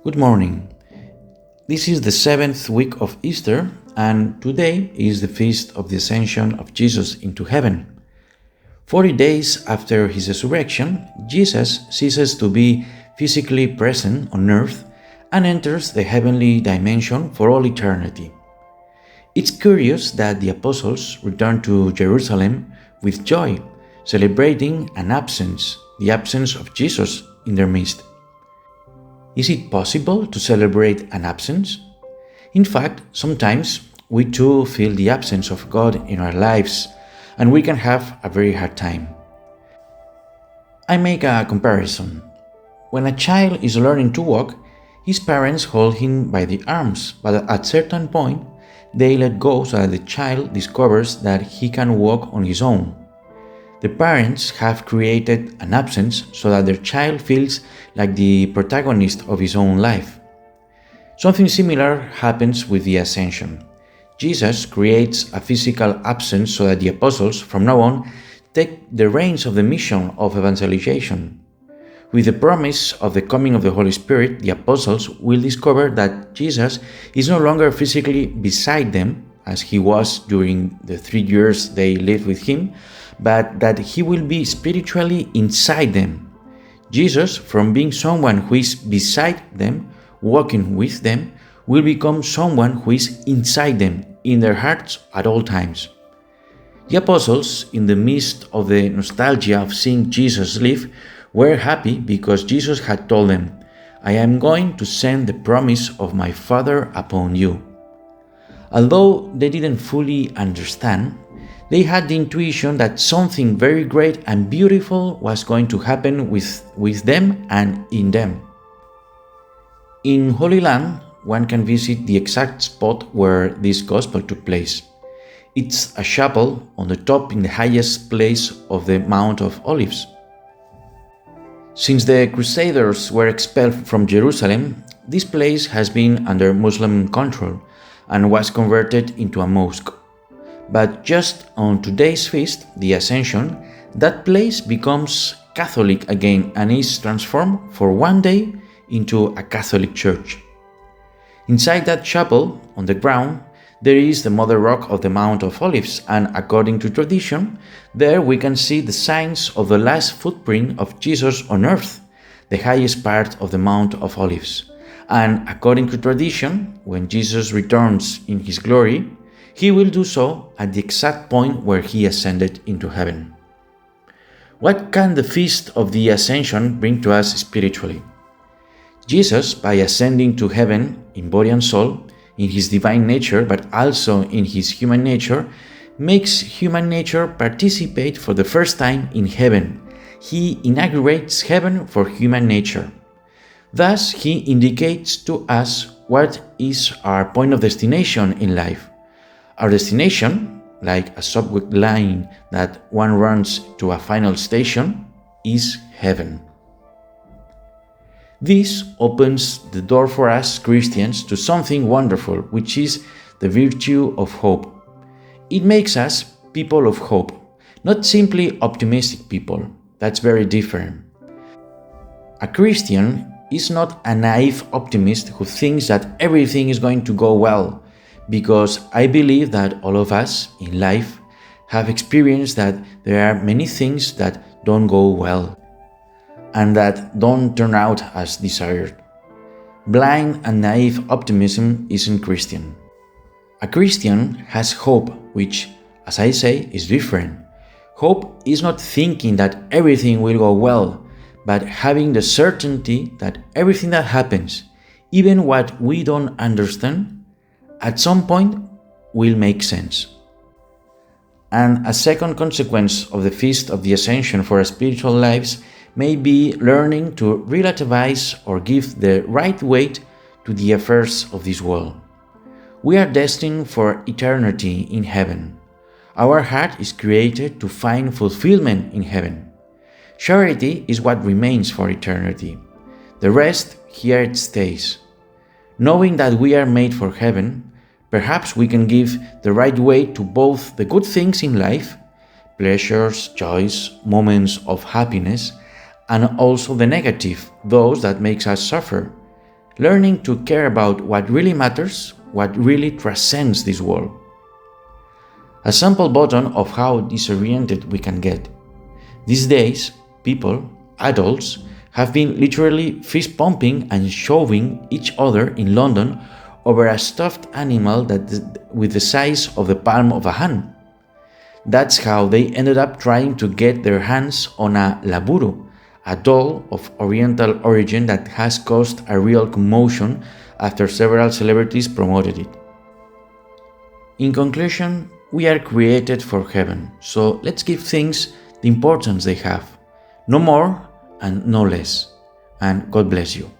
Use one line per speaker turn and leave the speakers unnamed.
Good morning. This is the 7th week of Easter, and today is the feast of the Ascension of Jesus into heaven. 40 days after his resurrection, Jesus ceases to be physically present on earth and enters the heavenly dimension for all eternity. It's curious that the apostles returned to Jerusalem with joy, celebrating the absence of Jesus in their midst. Is it possible to celebrate an absence? In fact, sometimes we too feel the absence of God in our lives, and we can have a very hard time. I make a comparison. When a child is learning to walk, his parents hold him by the arms, but at a certain point, they let go so that the child discovers that he can walk on his own. The parents have created an absence so that their child feels like the protagonist of his own life. Something similar happens with the Ascension. Jesus creates a physical absence so that the apostles, from now on, take the reins of the mission of evangelization. With the promise of the coming of the Holy Spirit, the apostles will discover that Jesus is no longer physically beside them, as he was during the 3 years they lived with him, but that he will be spiritually inside them. Jesus, from being someone who is beside them, walking with them, will become someone who is inside them, in their hearts at all times. The apostles, in the midst of the nostalgia of seeing Jesus live, were happy because Jesus had told them, "I am going to send the promise of my Father upon you." Although they didn't fully understand, they had the intuition that something very great and beautiful was going to happen with them and in them. In Holy Land, one can visit the exact spot where this gospel took place. It's a chapel on the top in the highest place of the Mount of Olives. Since the Crusaders were expelled from Jerusalem, this place has been under Muslim control and was converted into a mosque. But just on today's feast, the Ascension, that place becomes Catholic again and is transformed for one day into a Catholic church. Inside that chapel, on the ground, there is the mother rock of the Mount of Olives, and according to tradition, there we can see the signs of the last footprint of Jesus on earth, the highest part of the Mount of Olives. And according to tradition, when Jesus returns in his glory, he will do so at the exact point where he ascended into heaven. What can the feast of the Ascension bring to us spiritually? Jesus, by ascending to heaven in body and soul, in his divine nature, but also in his human nature, makes human nature participate for the first time in heaven. He inaugurates heaven for human nature. Thus, he indicates to us what is our point of destination in life. Our destination, like a subway line that one runs to a final station, is heaven. This opens the door for us Christians to something wonderful, which is the virtue of hope. It makes us people of hope, not simply optimistic people. That's very different. A Christian is not a naive optimist who thinks that everything is going to go well, because I believe that all of us in life have experienced that there are many things that don't go well and that don't turn out as desired. Blind and naive optimism isn't Christian. A Christian has hope, which, as I say, is different. Hope is not thinking that everything will go well, but having the certainty that everything that happens, even what we don't understand, at some point will make sense. And a second consequence of the Feast of the Ascension for our spiritual lives may be learning to relativize or give the right weight to the affairs of this world. We are destined for eternity in heaven. Our heart is created to find fulfillment in heaven. Charity is what remains for eternity. The rest, here it stays. Knowing that we are made for heaven, perhaps we can give the right weight to both the good things in life, pleasures, joys, moments of happiness, and also the negative, those that makes us suffer, learning to care about what really matters, what really transcends this world. A sample button of how disoriented we can get. These days, people, adults, have been literally fist pumping and shoving each other in London over a stuffed animal with the size of the palm of a hand. That's how they ended up trying to get their hands on a laburo, a doll of Oriental origin that has caused a real commotion after several celebrities promoted it. In conclusion, we are created for heaven, so let's give things the importance they have. No more and no less. And God bless you.